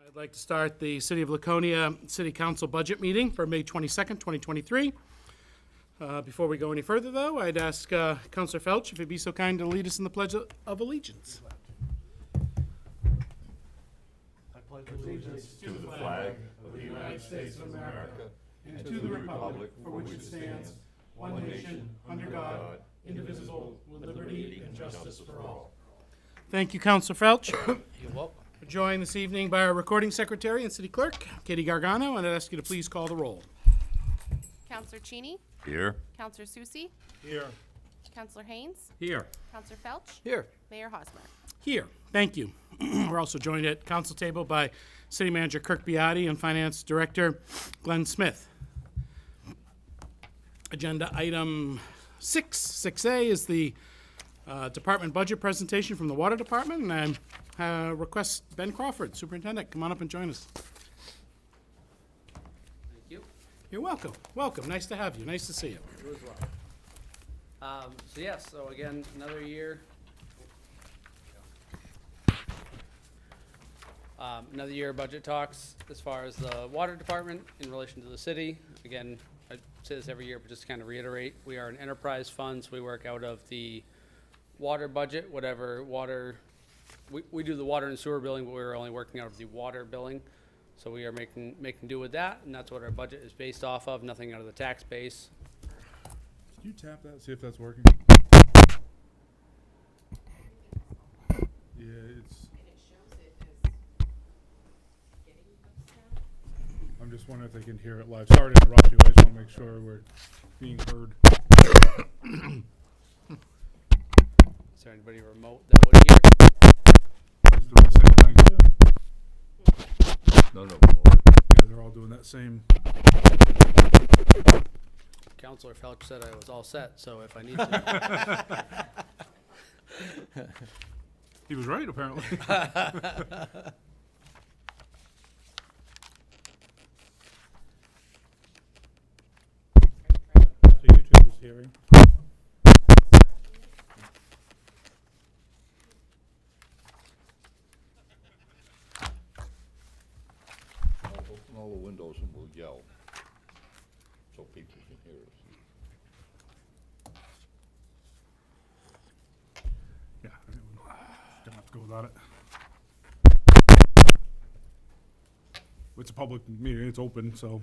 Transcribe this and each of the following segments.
I'd like to start the City of Laconia City Council budget meeting for May 22nd, 2023. Before we go any further, though, I'd ask Councilor Felch if he'd be so kind to lead us in the Pledge of Allegiance. To the flag of the United States of America and to the republic for which it stands, one nation, under God, indivisible, with liberty and justice for all. Thank you, Councilor Felch. You're welcome. We're joined this evening by our recording secretary and city clerk, Katie Gargano, and I'd ask you to please call the roll. Counselor Cheney, Here. Counselor Susie, Here. Counselor Haynes, Here. Counselor Felch, Here. Mayor Hosmer. Here. Thank you. We're also joined at council table by City Manager Kirk Beatty and Finance Director Glenn Smith. Agenda item 6A is the department budget presentation from the Water Department, and I request Ben Crawford, Superintendent, come on up and join us. Thank you. You're welcome. Welcome. Nice to have you. Nice to see you. You as well. So again, another year. Another year of budget talks as far as the water department in relation to the city. Again, I say this every year, but just to kind of reiterate, we are an enterprise fund, so we work out of the water budget, whatever water, we do the water and sewer billing, but we're only working out of the water billing. So we are making do with that, and that's what our budget is based off of, nothing out of the tax base. Can you tap that, see if that's working? Yeah, it's, And it shows it as getting us down. I'm just wondering if they can hear it live. Sorry to interrupt you, I just wanna make sure we're being heard. Is there anybody remote that would hear? It's doing the same thing. None of them will work. Yeah, they're all doing that same. Counselor Felch said I was all set, so if I need to. He was right, apparently. So YouTube is hearing. Open all the windows and we'll yell, so people can hear us. Yeah, I think we're gonna have to go without it. It's a public meeting, it's open, so.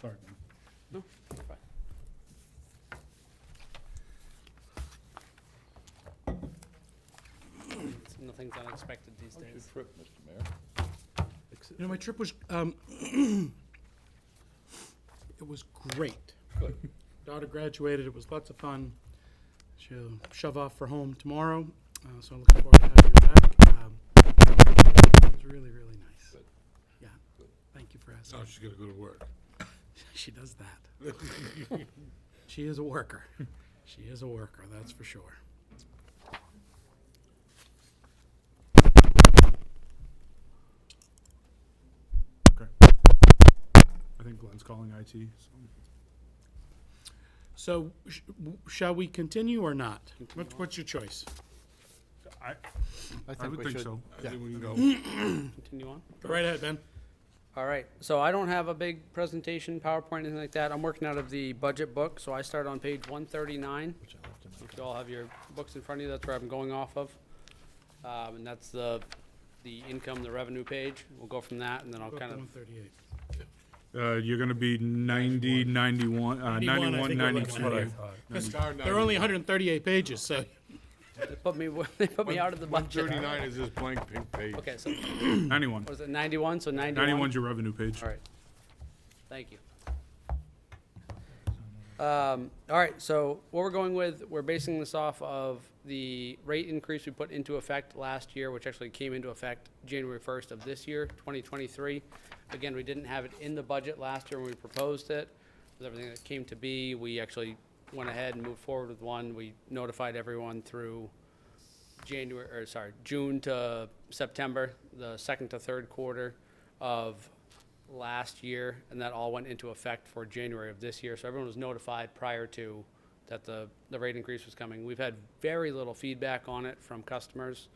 Sorry, man. No, you're fine. Nothing's unexpected these How's your days. trip, Mr. Mayor? You know, my trip was, it was great. Good. Daughter graduated. It was lots of fun. She'll shove off for home tomorrow, so I'm looking forward to having her back. It was really, really nice. Good. Yeah. Good. Thank you for asking. Oh, she's gonna go to work. She does that. She is a worker. She is a worker, that's for sure. Okay. I think Glenn's calling IT, so. So, shall we continue or not? What's your choice? I I would think so. I think we can go. Continue on. Go right ahead, Ben. All right, so I don't have a big presentation, PowerPoint, anything like that. I'm working out of the budget book, so I start on page 139. If you all have your books in front of you, that's where I'm going off of. And that's the income, the revenue page. We'll go from that, and then I'll Go up kind to of, 138. You're gonna be 90, 91, 91, I 91, think we're looking 92. at. Because there are only 138 pages, so they put me out of the budget. 139 is this blank pink page. Okay, so 91. what is it, 91? So 91? 91's your revenue page. All right. Thank you. All right, so what we're going with, we're basing this off of the rate increase we put into effect last year, which actually came into effect January 1st of this year, 2023. Again, we didn't have it in the budget last year when we proposed it. With everything that came to be, we actually went ahead and moved forward with one. We notified everyone through June to September, the second to third quarter of last year, and that all went into effect for January of this year. So everyone was notified prior to that the rate increase was coming. We've had very little feedback on it from customers.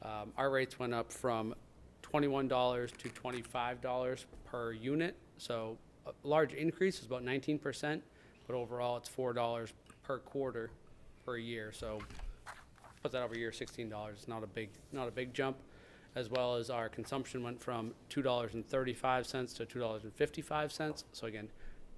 Our rates went up from $21 to $25 per unit, so a large increase is about 19%, but overall it's $4 per quarter per year. So put that over a year, $16. It's not a big jump. As well as our consumption went from $2.35 to $2.55. So again,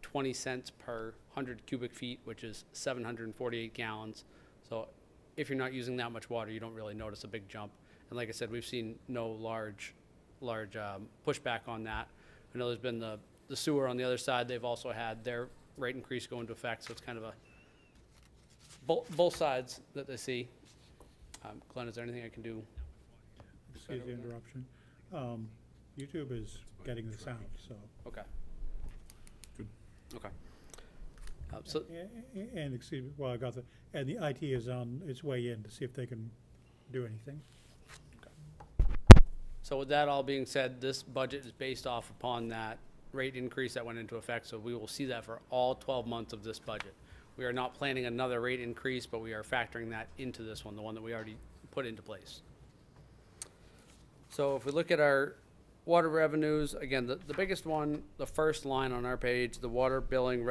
20 cents per 100 cubic feet, which is 748 gallons. So if you're not using that much water, you don't really notice a big jump. And like I said, we've seen no large pushback on that. I know there's been the sewer on the other side. They've also had their rate increase go into effect. So it's kind of a both sides that they see. Glenn, is there anything I can do? Excuse the interruption. YouTube is getting the sound, so. Okay. Good. Okay. So, And excuse me, well, I got and the IT is on its way in to see if they can do anything. so with that all being said, this budget is based off upon that rate increase that went into effect. So we will see that for all 12 months of this budget. We are not planning another rate increase, but we are factoring that into this one, the one that we already put into place. So if we look at our water revenues, again, the biggest one, the first line on our page, the water billing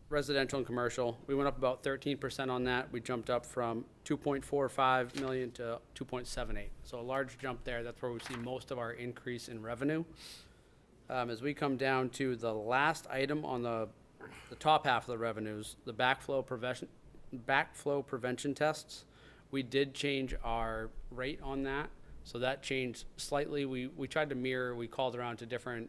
residential and commercial, we went up about 13% on that. We jumped up from 2.45 million to 2.78. So a large jump there. That's where we see most of our increase in revenue. As we come down to the last item on the top half of the revenues, the backflow prevention tests, we did change our rate on that. So that changed slightly. We tried to mirror, we called around to different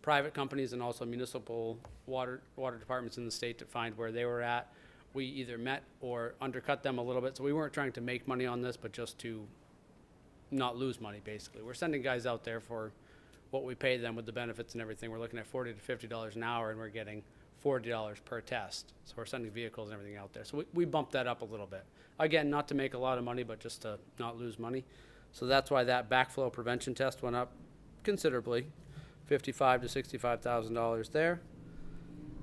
private companies and also municipal water departments in the state to find where they were at. We either met or undercut them a little bit. So we weren't trying to make money on this, but just to not lose money, basically. We're sending guys out there for what we pay them with the benefits and everything. We're looking at $40 to $50 an hour, and we're getting $40 per test. So we're sending vehicles and everything out there. So we bumped that up a little bit. Again, not to make a lot of money, but just to not lose money. So that's why that backflow prevention test went up considerably, $55,000 to $65,000 there.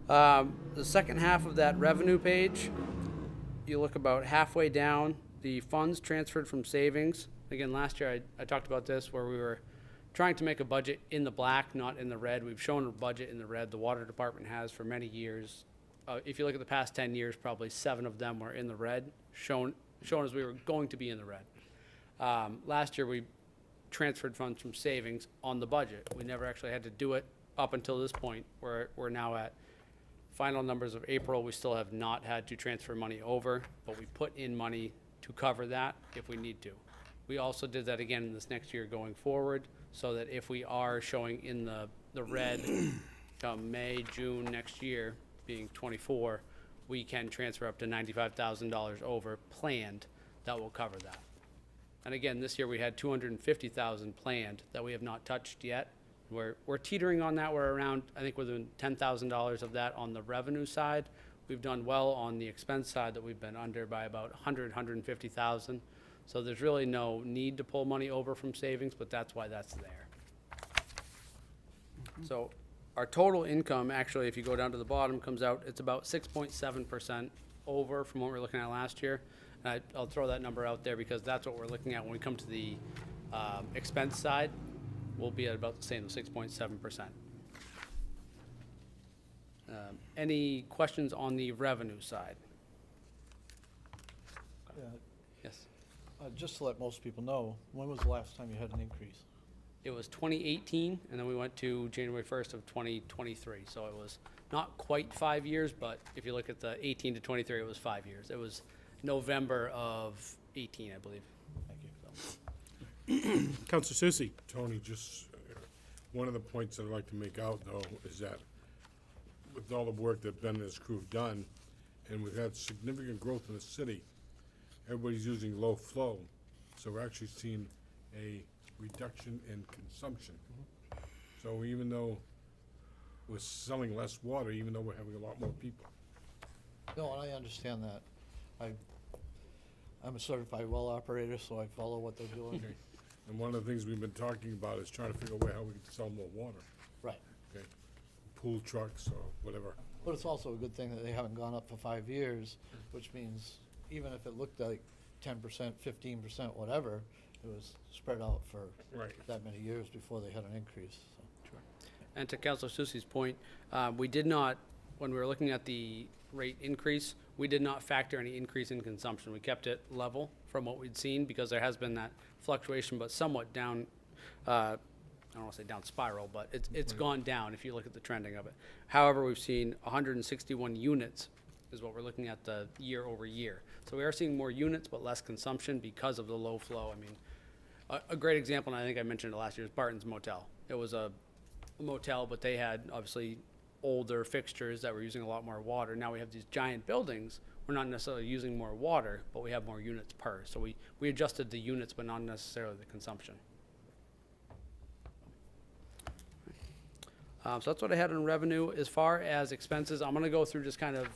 The second half of that revenue page, you look about halfway down, the funds transferred from savings. Again, last year I talked about this where we were trying to make a budget in the black, not in the red. We've shown a budget in the red. The water department has for many years. If you look at the past 10 years, probably 7 of them were in the red, shown as we were going to be in the red. Last year, we transferred funds from savings on the budget. We never actually had to do it up until this point, where we're now at final numbers of April. We still have not had to transfer money over, but we put in money to cover that if we need to. We also did that again in this next year going forward, so that if we are showing in the red come May, June next year, being 24, we can transfer up to $95,000 over planned that will cover that. And again, this year we had $250,000 planned that we have not touched yet. We're teetering on that. We're around, I think, within $10,000 of that on the revenue side. We've done well on the expense side that we've been under by about $150,000. So there's really no need to pull money over from savings, but that's why that's there. So our total income, actually, if you go down to the bottom, comes out, it's about 6.7% over from what we were looking at last year. And I'll throw that number out there because that's what we're looking at when we come to the expense side. We'll be at about the same, 6.7%. Any questions on the revenue side? Yeah, Yes. just to let most people know, when was the last time you had an increase? It was 2018, and then we went to January 1st of 2023. So it was not quite 5 years, but if you look at the 18 to 23, it was 5 years. It was November of 18, I believe. Thank you. Counselor Susie. Tony, just, one of the points I'd like to make out, though, is that with all the work that Ben and his crew have done, and we've had significant growth in the city, everybody's using low flow, so we're actually seeing a reduction in consumption. So even though we're selling less water, even though we're having a lot more people. No, and I understand that. I'm a certified well operator, so I follow what they're doing. And one of the things we've been talking about is trying to figure out how we can sell more water, Right. okay? Pool trucks or whatever. But it's also a good thing that they haven't gone up for 5 years, which means even if it looked like 10%, 15%, whatever, it was spread out for Right. that many years before they had an increase, so. And to Councilor Susi's point, we did not, when we were looking at the rate increase, we did not factor any increase in consumption. We kept it level from what we'd seen because there has been that fluctuation, but somewhat down, I don't want to say down spiral, but it's gone down if you look at the trending of it. However, we've seen 161 units is what we're looking at the year over year. So we are seeing more units but less consumption because of the low flow. I mean, a great example, and I think I mentioned it last year, is Barton's Motel. It was a motel, but they had obviously older fixtures that were using a lot more water. Now we have these giant buildings. We're not necessarily using more water, but we have more units per. So we adjusted the units, but not necessarily the consumption. So that's what I had on revenue. As far as expenses, I'm gonna go through just kind of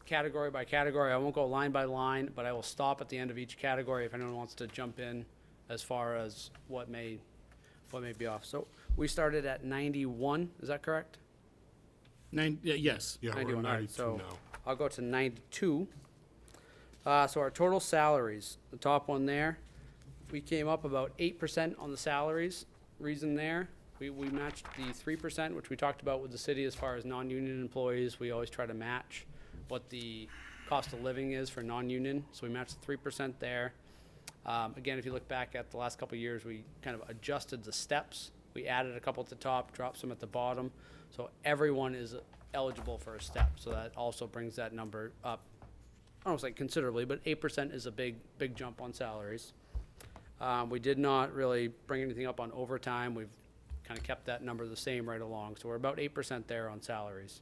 category by category. I won't go line by line, but I will stop at the end of each category if anyone wants to jump in as far as what may be off. So we started at 91, is that correct? Yes. Yeah, we're 91, at all right, 92 so now. I'll go to 92. So our total salaries, the top one there, we came up about 8% on the salaries. Reason there, we matched the 3%, which we talked about with the city as far as non-union employees. We always try to match what the cost of living is for non-union, so we matched the 3% there. Again, if you look back at the last couple of years, we kind of adjusted the steps. We added a couple at the top, dropped some at the bottom. So everyone is eligible for a step. So that also brings that number up, I don't want to say considerably, but 8% is a big jump on salaries. We did not really bring anything up on overtime. We've kind of kept that number the same right along. So we're about 8% there on salaries.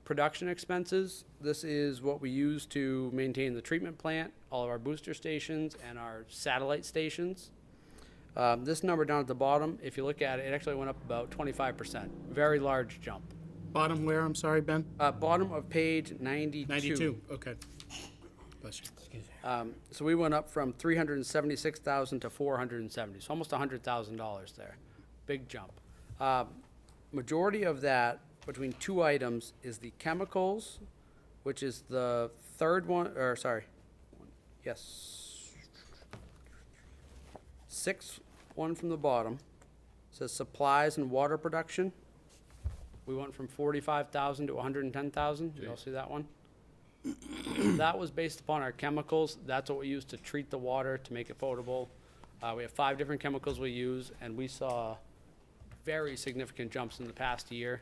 Production expenses, this is what we use to maintain the treatment plant, all of our booster stations, and our satellite stations. This number down at the bottom, if you look at it, it actually went up about 25%. Very large jump. Bottom where, I'm sorry, Ben? Bottom of page 92. 92, okay. Bless you. So we went up from 376,000 to 470, so almost $100,000 there. Big jump. Majority of that, between two items, is the chemicals, which is the third one, or sorry, yes. Sixth one from the bottom, says supplies and water production. We went from 45,000 to 110,000. Did you all see that one? That was based upon our chemicals. That's what we use to treat the water to make it potable. We have 5 different chemicals we use, and we saw very significant jumps in the past year.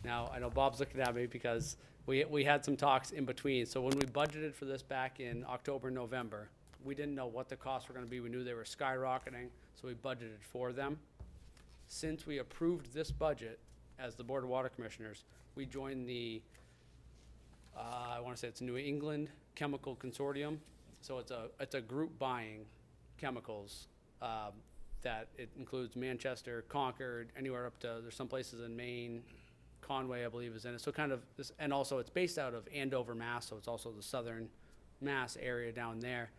Now, I know Bob's looking at me because we had some talks in between. So when we budgeted for this back in October, November, we didn't know what the costs were gonna be. We knew they were skyrocketing, so we budgeted for them. Since we approved this budget as the Board of Water Commissioners, we joined the, I wanna say it's New England Chemical Consortium. So it's a group buying chemicals, that it includes Manchester, Concord, anywhere up to, there's some places in Maine, Conway, I believe, is in it. So kind of this, and also it's based out of Andover, Mass. So it's also the southern Mass area down there,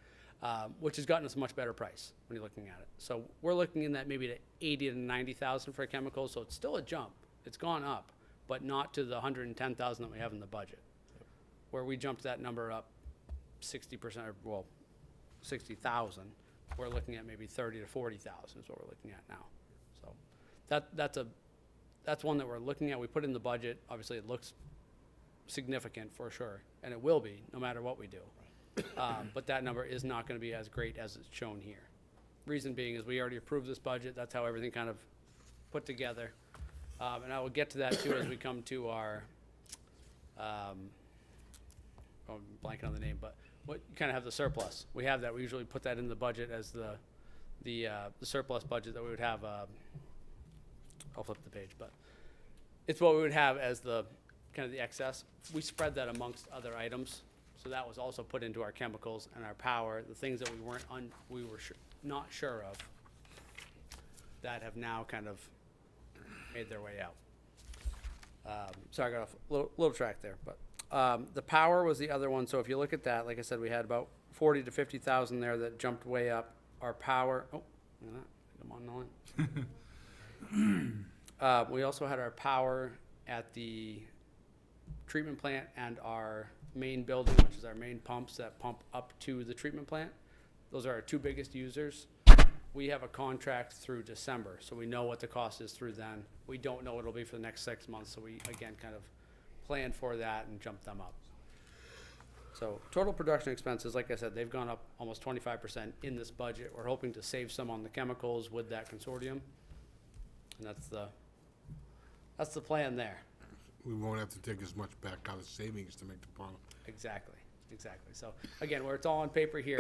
which has gotten us a much better price when you're looking at it. So we're looking in that maybe to 80 to 90,000 for chemicals. So it's still a jump. It's gone up, but not to the 110,000 that we have in the budget, where we jumped that number up 60%, or well, 60,000. We're looking at maybe 30 to 40,000 is what we're looking at now. So that's one that we're looking at. We put in the budget. Obviously, it looks significant for sure, and it will be no matter what we do. But that number is not going to be as great as it's shown here. Reason being is we already approved this budget. That's how everything kind of put together. And I will get to that too as we come to our, I'm blanking on the name, but what you kind of have the surplus. We have that. We usually put that in the budget as the surplus budget that we would have. I'll flip the page, but it's what we would have as the kind of the excess. We spread that amongst other items, so that was also put into our chemicals and our power, the things that we weren't not sure of, that have now kind of made their way out. Sorry, I got off a little track there, but the power was the other one. So if you look at that, like I said, we had about 40 to 50,000 there that jumped way up. our power, oh, look at that, I'm on the line. We also had our power at the treatment plant and our main building, which is our main pumps that pump up to the treatment plant. Those are our two biggest users. We have a contract through December, so we know what the cost is through then. We don't know what it'll be for the next 6 months, so we, again, kind of plan for that and jump them up. So total production expenses, like I said, they've gone up almost 25% in this budget. We're hoping to save some on the chemicals with that consortium. And that's the plan there. We won't have to take as much back out of savings to make the bottom. Exactly. So again, where it's all on paper here,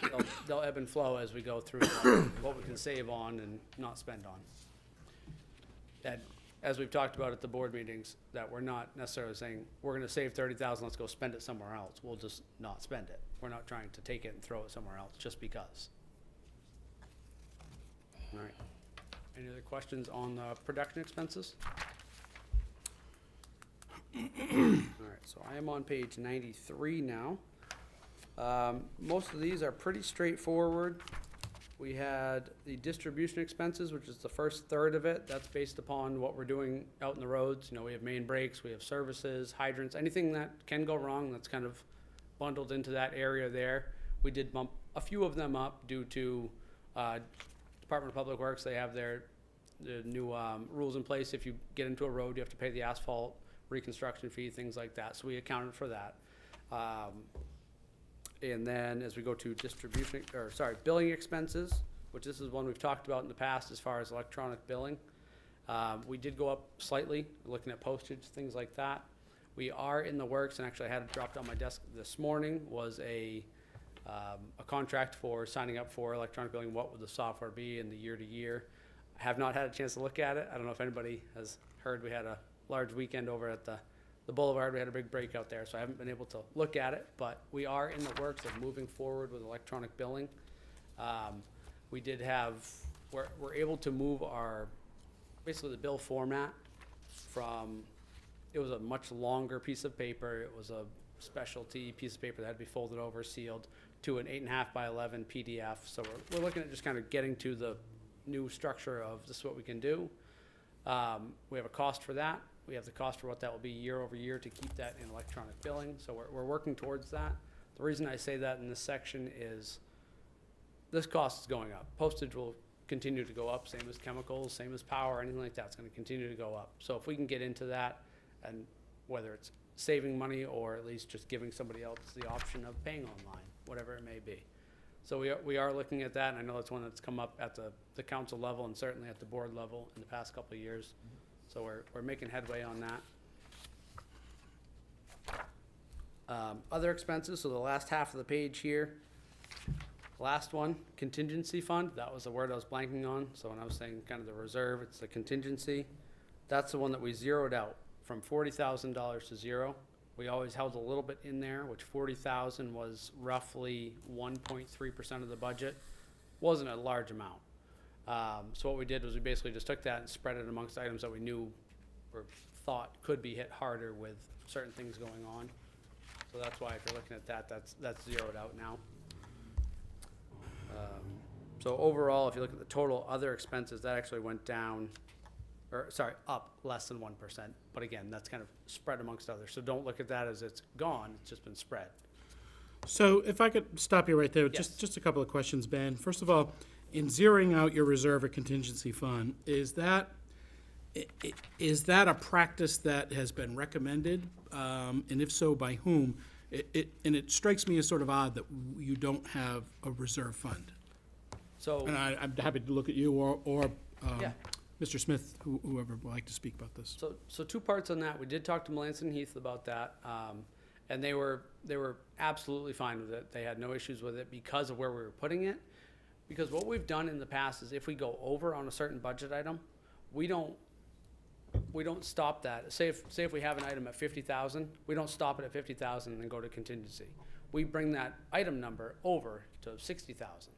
you know, they'll ebb and flow as we go through what we can save on and not spend on. And as we've talked about at the board meetings, that we're not necessarily saying, we're gonna save 30,000, let's go spend it somewhere else. We'll just not spend it. We're not trying to take it and throw it somewhere else just because. All right. Any other questions on the production expenses? All right, so I am on page 93 now. Most of these are pretty straightforward. We had the distribution expenses, which is the first third of it. That's based upon what we're doing out in the roads. You know, we have main breaks, we have services, hydrants, anything that can go wrong, that's kind of bundled into that area there. We did bump a few of them up due to Department of Public Works. They have the new rules in place. If you get into a road, you have to pay the asphalt reconstruction fee, things like that. So we accounted for that. And then as we go to billing expenses, which this is one we've talked about in the past as far as electronic billing. We did go up slightly, looking at postage, things like that. We are in the works, and actually I had it dropped on my desk this morning, was a contract for signing up for electronic billing. What would the software be in the year to year? I have not had a chance to look at it. I don't know if anybody has heard, we had a large weekend over at the Boulevard. We had a big breakout there, so I haven't been able to look at it, but we are in the works of moving forward with electronic billing. We did have, we're able to move basically the bill format from, it was a much longer piece of paper. It was a specialty piece of paper that had to be folded over, sealed, to an 8.5 by 11 PDF. So we're looking at just kind of getting to the new structure of this is what we can do. We have a cost for that. We have the cost for what that will be year over year to keep that in electronic billing. So we're working towards that. The reason I say that in this section is this cost is going up. Postage will continue to go up, same as chemicals, same as power, anything like that. It's going to continue to go up. So if we can get into that, and whether it's saving money or at least just giving somebody else the option of paying online, whatever it may be. So we are looking at that, and I know it's one that's come up at the council level and certainly at the board level in the past couple of years. So we're making headway on that. Other expenses, so the last half of the page here. Last one, contingency fund. That was the word I was blanking on. So when I was saying kind of the reserve, it's the contingency. That's the one that we zeroed out from $40,000 to zero. We always held a little bit in there, which 40,000 was roughly 1.3% of the budget. Wasn't a large amount. So what we did was we basically just took that and spread it amongst items that we knew or thought could be hit harder with certain things going on. So that's why if you're looking at that, that's zeroed out now. So overall, if you look at the total other expenses, that actually went down, up less than 1%. But again, that's kind of spread amongst others. So don't look at that as it's gone, it's just been spread. So if I could stop you right there, Yes. just a couple of questions, Ben. First of all, in zeroing out your reserve or contingency fund, is that a practice that has been recommended? And if so, by whom? And it strikes me as sort of odd that you don't have a reserve fund. So. And I'm happy to look at you or Yeah. Mr. Smith, whoever would like to speak about this. So two parts on that. We did talk to Melanson Heath about that, and they were absolutely fine with it. They had no issues with it because of where we were putting it. Because what we've done in the past is if we go over on a certain budget item, we don't stop that. Say if we have an item at 50,000, we don't stop it at 50,000 and then go to contingency. We bring that item number over to 60,000.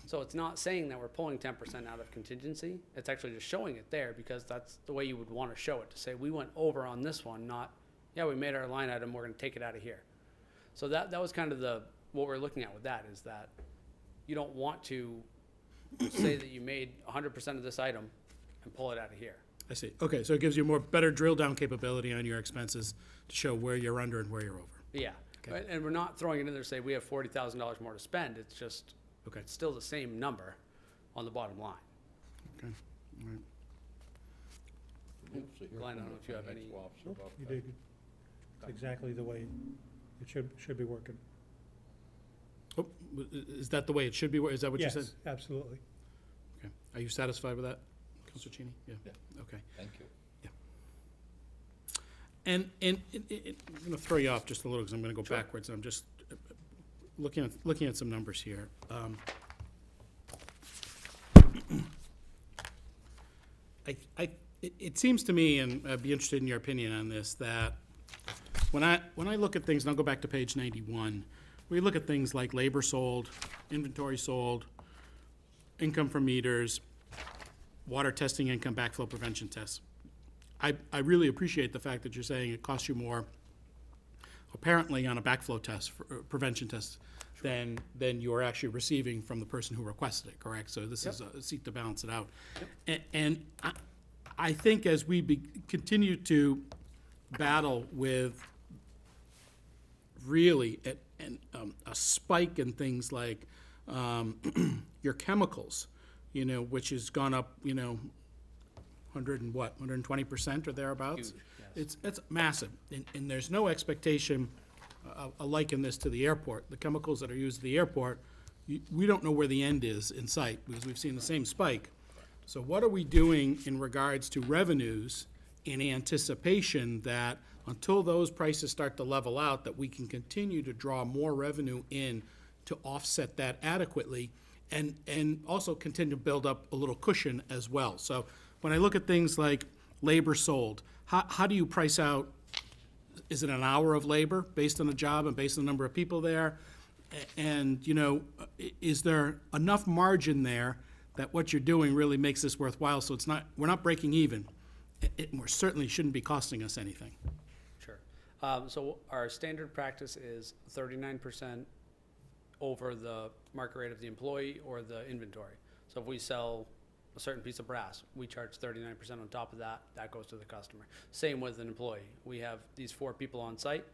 So it's not saying that we're pulling 10% out of contingency. It's actually just showing it there because that's the way you would want to show it, to say we went over on this one, not, yeah, we made our line item, we're going to take it out of here. So that was kind of what we're looking at with that, is that you don't want to say that you made 100% of this item and pull it out of here. I see. Okay, so it gives you more, better drill down capability on your expenses to show where you're under and where you're over. Yeah, Okay. and we're not throwing it in there to say we have $40,000 more to spend, it's just, Okay. it's still the same number on the bottom line. Okay, all right. Glenn, I don't know if you have any, You did. It's exactly the way it should be working. Oh, is that the way it should be? Is that what you said? Yes, absolutely. Okay. Are you satisfied with that, Counselor Cheney? Yeah. Okay. Thank you. And I'm gonna throw you off just a little, because I'm gonna go backwards, I'm just looking at some numbers here. It seems to me, and I'd be interested in your opinion on this, that when I look at things, and I'll go back to page 91, we look at things like labor sold, inventory sold, income from meters, water testing income, backflow prevention tests. I really appreciate the fact that you're saying it costs you more, apparently, on a backflow test, prevention test, than you are actually receiving from the person who requested it, correct? So this is a seek to balance it out. And I think as we continue to battle with really a spike in things like your chemicals, which has gone up, 120% or thereabouts? Huge, It's massive, and there's no expectation, liken this to the airport. The chemicals that are used at the airport, we don't know where the end is in sight, because we've seen the same spike. So what are we doing in regards to revenues in anticipation that until those prices start to level out, that we can continue to draw more revenue in to offset that adequately, and also continue to build up a little cushion as well? So when I look at things like labor sold, how do you price out, is it an hour of labor based on the job and based on the number of people there? And, is there enough margin there that what you're doing really makes this worthwhile, so we're not breaking even? It certainly shouldn't be costing us anything. sure. So our standard practice is 39% over the market rate of the employee or the inventory. So if we sell a certain piece of brass, we charge 39% on top of that, that goes to the customer. Same with an employee. We have these 4 people on site,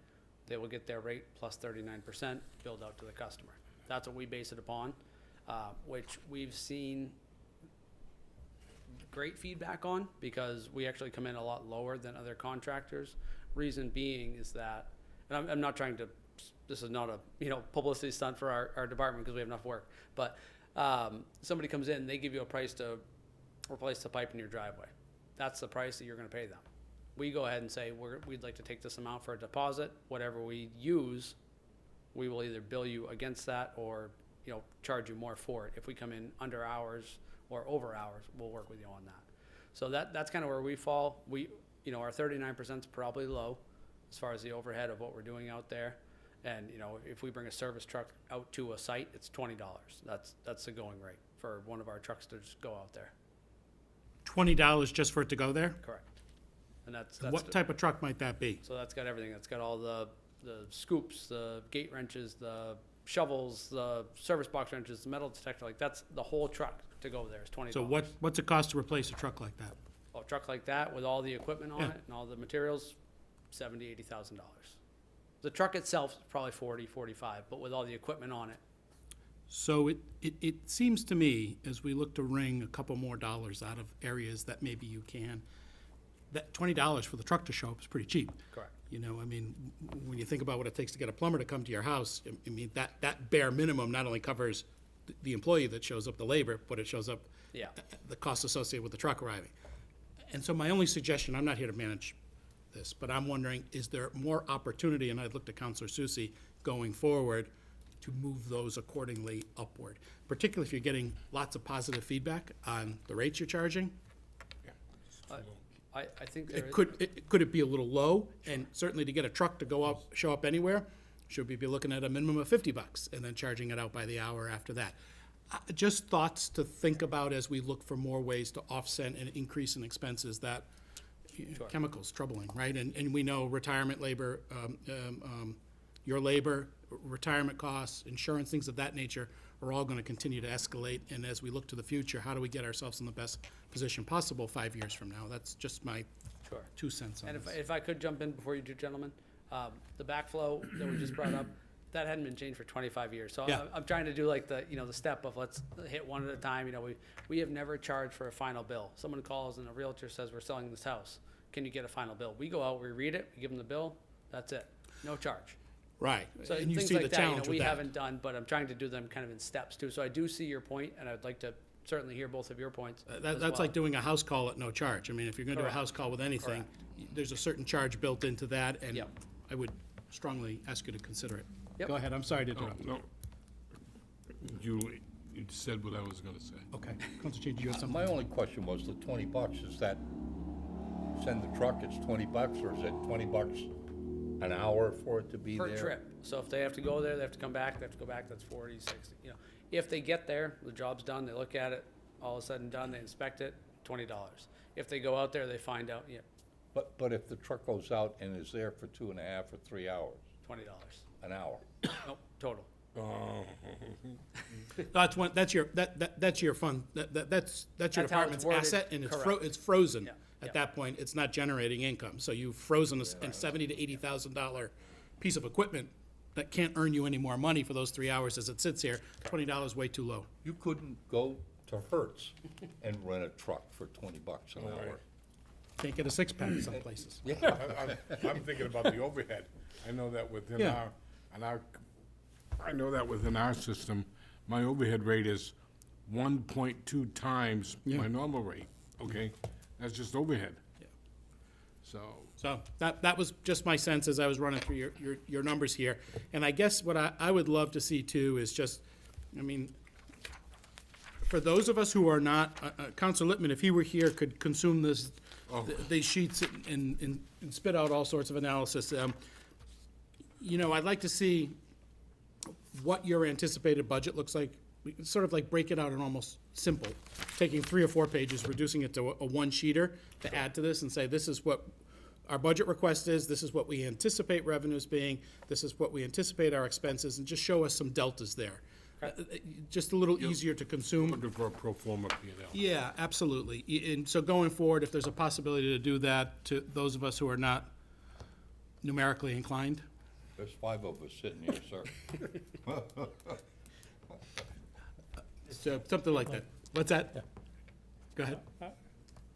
they will get their rate plus 39% billed out to the customer. That's what we base it upon, which we've seen great feedback on, because we actually come in a lot lower than other contractors. Reason being is that, and I'm not trying to, this is not a publicity stunt for our department, because we have enough work, but somebody comes in, they give you a price to replace the pipe in your driveway. That's the price that you're gonna pay them. We go ahead and say, we'd like to take this amount for a deposit. Whatever we use, we will either bill you against that or, charge you more for it. If we come in under hours or over hours, we'll work with you on that. So that's kind of where we fall. Our 39% is probably low as far as the overhead of what we're doing out there. And, if we bring a service truck out to a site, it's $20. That's the going rate for one of our trucks to just go out there. $20 just for it to go there? Correct. And that's What type of truck might that be? So that's got everything. That's got all the scoops, the gate wrenches, the shovels, the service box wrenches, the metal detector. Like, that's the whole truck to go there is $20. So what's it cost to replace a truck like that? A truck like that with all the equipment on Yeah. it and all the materials, $70,000, $80,000. The truck itself is probably 40, 45, but with all the equipment on it. So it seems to me, as we look to wring a couple more dollars out of areas that maybe you can, that $20 for the truck to show up is pretty cheap. Correct. When you think about what it takes to get a plumber to come to your house, that bare minimum not only covers the employee that shows up, the labor, but it shows up Yeah. the cost associated with the truck arriving. And so my only suggestion, I'm not here to manage this, but I'm wondering, is there more opportunity, and I'd look to Counselor Susie going forward, to move those accordingly upward, particularly if you're getting lots of positive feedback on the rates you're charging? I think there is. Could it be a little low? And certainly to get a truck to go up, show up anywhere, should we be looking at a minimum of $50 and then charging it out by the hour after that? Just thoughts to think about as we look for more ways to offset an increase in expenses that, Sure. chemicals, troubling, right? And we know retirement labor, your labor, retirement costs, insurance, things of that nature are all gonna continue to escalate. And as we look to the future, how do we get ourselves in the best position possible 5 years from now? That's just my Sure. 2 cents on And this. if I could jump in before you do, gentlemen, the backflow that we just brought up, that hadn't been changed for 25 years. So Yeah. I'm trying to do like the, the step of let's hit one at a time. We have never charged for a final bill. Someone calls and a realtor says, we're selling this house. Can you get a final bill? We go out, we read it, we give them the bill, that's it. No charge. Right, So and you things see the like that, challenge we with that. haven't done, but I'm trying to do them kind of in steps too. So I do see your point, and I'd like to certainly hear both of your points as That's well. like doing a house call at no charge. I mean, if you're gonna do a Correct. house call with anything, there's a certain charge built into that, and Yep. I would strongly ask you to consider it. Yep. Go ahead, I'm sorry to No, interrupt. no. You said what I was gonna say. Okay, Council Changer, you had something? My only question was the $20, is that, send the truck, it's $20, or is it $20 an hour for it to be there? Per trip. So if they have to go there, they have to come back, they have to go back, that's 40, 60, If they get there, the job's done, they look at it, all of a sudden done, they inspect it, $20. If they go out there, they find out, But if the truck goes out and is there for 2.5 or 3 hours, $20. an hour? Nope, total. That's your fund, that's your That's how it's department's worded. asset, and Correct. it's frozen. Yeah, yeah. At that point, it's not generating income, so you've frozen a $70,000 to $80,000 piece of equipment that can't earn you any more money for those 3 hours as it sits here. $20 way too low. You couldn't go to Hertz and rent a truck for $20 an hour. Can't get a six-pack in some places. I'm thinking about the overhead. I know that within Yeah. I know that within our system, my overhead rate is 1.2 times Yeah. my normal rate, okay? That's just overhead. So, So that was just my sense as I was running through your numbers here. And I guess what I would love to see too is just, I mean, for those of us who are not, Counselor Littman, if he were here, could consume these sheets and spit out all sorts of analysis. I'd like to see what your anticipated budget looks like. We can sort of like break it out in almost simple, taking 3 or 4 pages, reducing it to a one-sheeter to add to this and say, this is what our budget request is, this is what we anticipate revenues being, this is what we anticipate our expenses, and just show us some deltas there. Just a little easier to consume. looking for a pro forma P&L. Yeah, absolutely. And so going forward, if there's a possibility to do that to those of us who are not numerically inclined, There's 5 of us sitting here, sir. so something like that. What's that? Go ahead.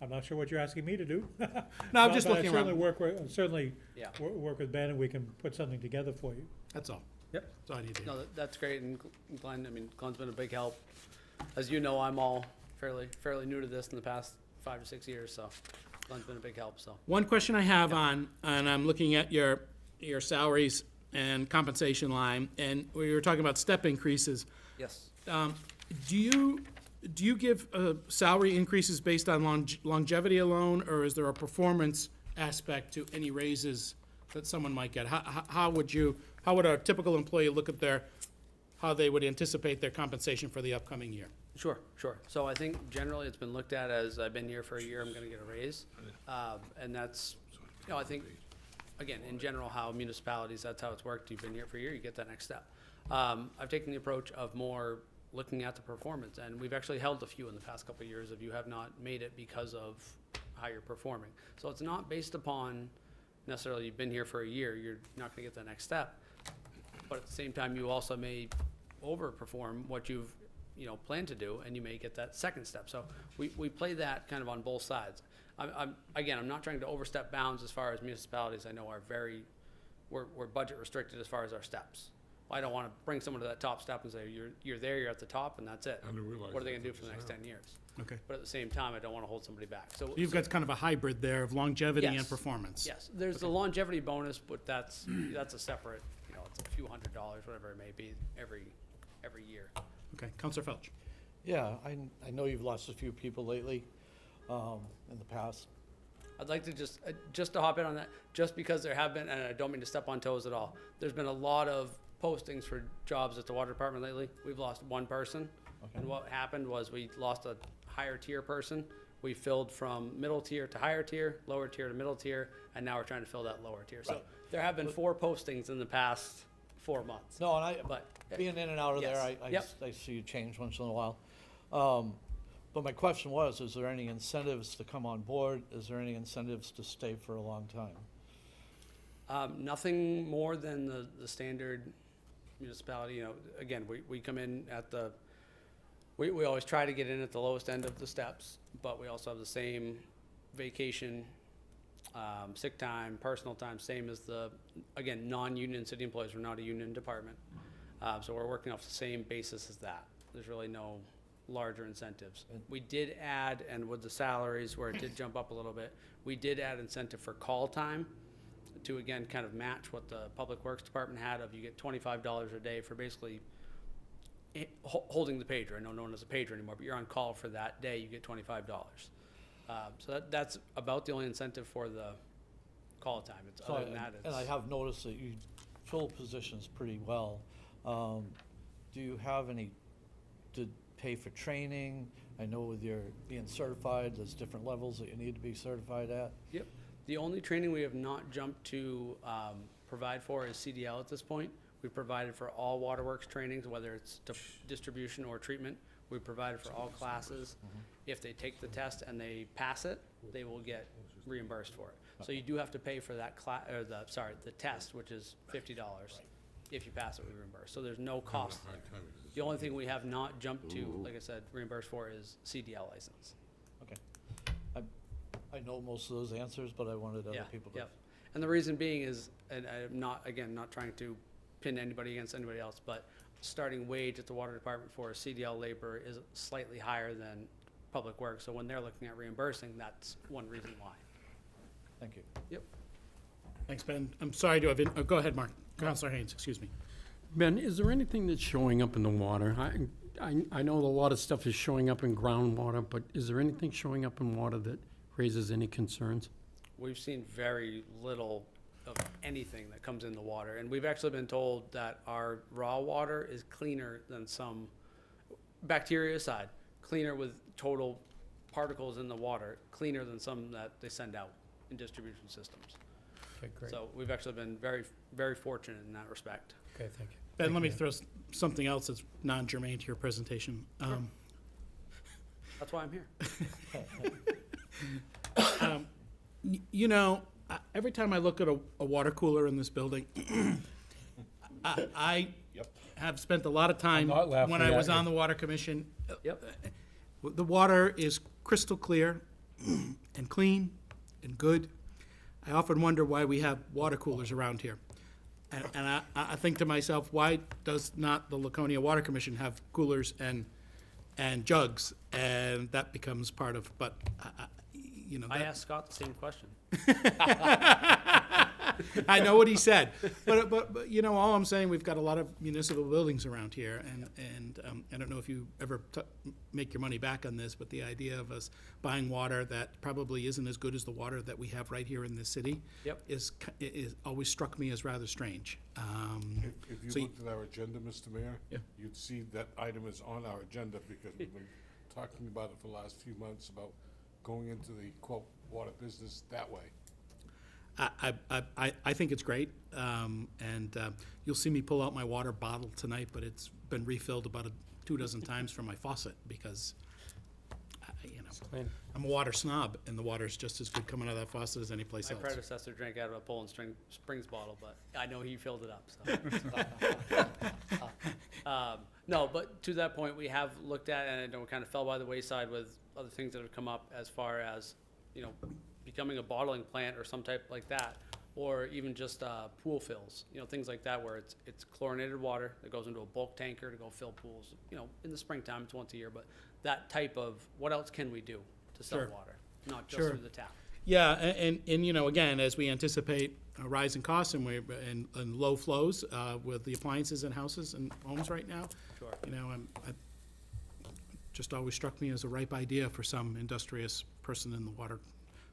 I'm not sure what you're asking me to do. No, I'm just But looking I certainly around. certainly Yeah. work with Ben, and we can put something together for you. That's all. Yep. That's all I need to No, hear. that's great, and Glenn, Glenn's been a big help. As you know, I'm all fairly new to this in the past 5 to 6 years, so Glenn's been a big help, so. One question I have and I'm looking at your salaries and compensation line, and we were talking about step increases. Yes. Do you give salary increases based on longevity alone, or is there a performance aspect to any raises that someone might get? How would a typical employee look at how they would anticipate their compensation for the upcoming year? Sure. So I think generally it's been looked at as, I've been here for a year, I'm gonna get a raise. And that's, I think, again, in general, how municipalities, that's how it's worked. You've been here for a year, you get that next step. I've taken the approach of more looking at the performance, and we've actually held a few in the past couple of years of you have not made it because of how you're performing. So it's not based upon necessarily you've been here for a year, you're not gonna get the next step. But at the same time, you also may overperform what you've, planned to do, and you may get that second step. So we play that kind of on both sides. I'm not trying to overstep bounds as far as municipalities I know are we're budget restricted as far as our steps. I don't wanna bring someone to that top step and say, you're there, you're at the top, and that's it. I didn't realize What are they that gonna do was for the next 10 years? Okay. But at the same time, I don't wanna hold somebody back. So You've got kind of a hybrid there of longevity and Yes. performance. Yes, there's the longevity bonus, but that's a separate, it's a few $100s, whatever it may be, every year. Okay, Counselor Felch. Yeah, I know you've lost a few people lately, in the past. I'd like to just to hop in on that, just because there have been, and I don't mean to step on toes at all, there's been a lot of postings for jobs at the water department lately. We've lost one person, and what happened was we lost a higher tier person. We filled from middle tier to higher tier, lower tier to middle tier, and now we're trying to fill that lower tier. So there have been 4 postings in the past 4 months. No, and But, being in and out of there, Yes. Yep. I see you change once in a while. But my question was, is there any incentives to come on board? Is there any incentives to stay for a long time? nothing more than the standard municipality, again, we come in at we always try to get in at the lowest end of the steps, but we also have the same vacation, sick time, personal time, same as again, non-union city employees. We're not a union department. So we're working off the same basis as that. There's really no larger incentives. We did add, and with the salaries where it did jump up a little bit, we did add incentive for call time to, again, kind of match what the Public Works Department had of, you get $25 a day for basically holding the pager. I know no one has a pager anymore, but you're on call for that day, you get $25. So that's about the only incentive for the call time. It's So other than that, And I it's, have noticed that you fill positions pretty well. Do you have any, to pay for training? I know with your being certified, there's different levels that you need to be certified at. yep. The only training we have not jumped to provide for is CDL at this point. We've provided for all waterworks trainings, whether it's distribution or treatment. We've provided for all classes. If they take the test and they pass it, they will get reimbursed for it. So you do have to pay for that the test, which is $50. If you pass it, we reimburse. So there's no cost there. The only thing we have not jumped to, like I said, reimbursed for is CDL license. Okay. I know most of those answers, but I wanted other Yeah, people to. yep. And the reason being is, and I'm not trying to pin anybody against anybody else, but starting wage at the water department for a CDL laborer is slightly higher than Public Works. So when they're looking at reimbursing, that's one reason why. Thank you. Yep. Thanks, Ben. I'm sorry to have, go ahead, Mark. Counselor Haynes, excuse me. Ben, is there anything that's showing up in the water? I know a lot of stuff is showing up in groundwater, but is there anything showing up in water that raises any concerns? We've seen very little of anything that comes in the water. And we've actually been told that our raw water is cleaner than some, bacteria aside, cleaner with total particles in the water, cleaner than some that they send out in distribution systems. Okay, great. So we've actually been very, very fortunate in that respect. Okay, thank you. Ben, let me throw something else that's non-germane to your presentation. That's why I'm here. Every time I look at a water cooler in this building, I have spent a lot of time I'm not laughing when I at was you. on the Water Commission. Yep. The water is crystal clear and clean and good. I often wonder why we have water coolers around here. And I think to myself, why does not the Laconia Water Commission have coolers and jugs? And that becomes part of, but, I asked Scott the same question. I know what he said, but all I'm saying, we've got a lot of municipal buildings around here, and I don't know if you ever make your money back on this, but the idea of us buying water that probably isn't as good as the water that we have right here in the city Yep. is always struck me as rather strange. If So you you- looked at our agenda, Mr. Mayor, Yeah. you'd see that item is on our agenda because we've been talking about it for the last few months about going into the quote water business that way. I think it's great, and you'll see me pull out my water bottle tonight, but it's been refilled about 24 times from my faucet because, Clean. I'm a water snob, and the water's just as good coming out of that faucet as any place My else. predecessor drank out of a Poland Springs bottle, but I know he filled it up, so. No, but to that point, we have looked at, and I know it kind of fell by the wayside with other things that have come up as far as, becoming a bottling plant or some type like that, or even just pool fills, things like that where it's chlorinated water that goes into a bulk tanker to go fill pools. In the springtime, it's once a year, but that type of, what else can we do to sell Sure. water, not just Sure. through the tap? Yeah, and again, as we anticipate a rise in costs and low flows with the appliances in houses and homes right now, Sure. I just always struck me as a ripe idea for some industrious person in the water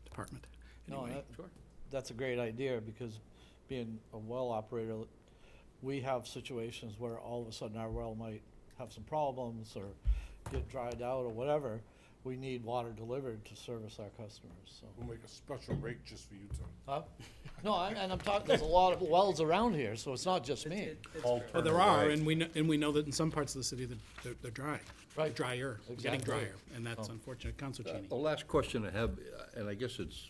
department. No, Anyway, Sure. that's a great idea, because being a well operator, we have situations where all of a sudden our well might have some problems or get dried out or whatever. we need water delivered to service our customers, so. We'll make a special rate just for you, Tom. Huh? No, and I'm talking, there's a lot of wells around here, so it's not just me. Well, there are, and we know that in some parts of the city that they're dry. Right. Drier, getting Exactly. drier, and that's unfortunate. Council Cheney. The last question I have, and I guess it's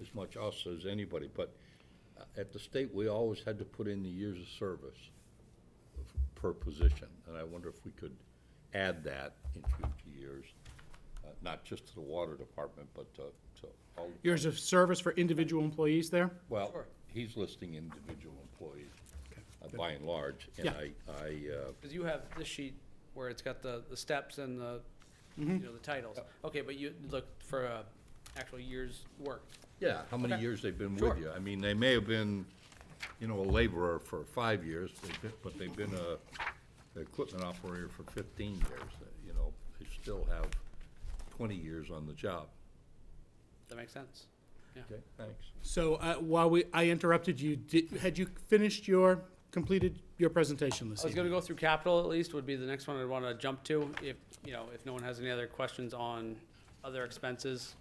as much us as anybody, but at the state, we always had to put in the years of service per position, and I wonder if we could add that in future years, not just to the water department, but to all. Years of service for individual employees there? Well, Sure. he's listing individual employees, good. by and large, and Yeah. Because you have this sheet where it's got the steps and the, you know, the titles. Okay, but you look for actual years worked. yeah, how many Okay. years they've been Sure. with you. I mean, they may have been, you know, a laborer for 5 years, but they've been an equipment operator for 15 years. You know, they still have 20 years on the job. That makes sense. Okay, thanks. So while I interrupted you, had you completed your presentation this I was gonna evening? go through capital at least, would be the next one I'd wanna jump to, if, you know, if no one has any other questions on other expenses.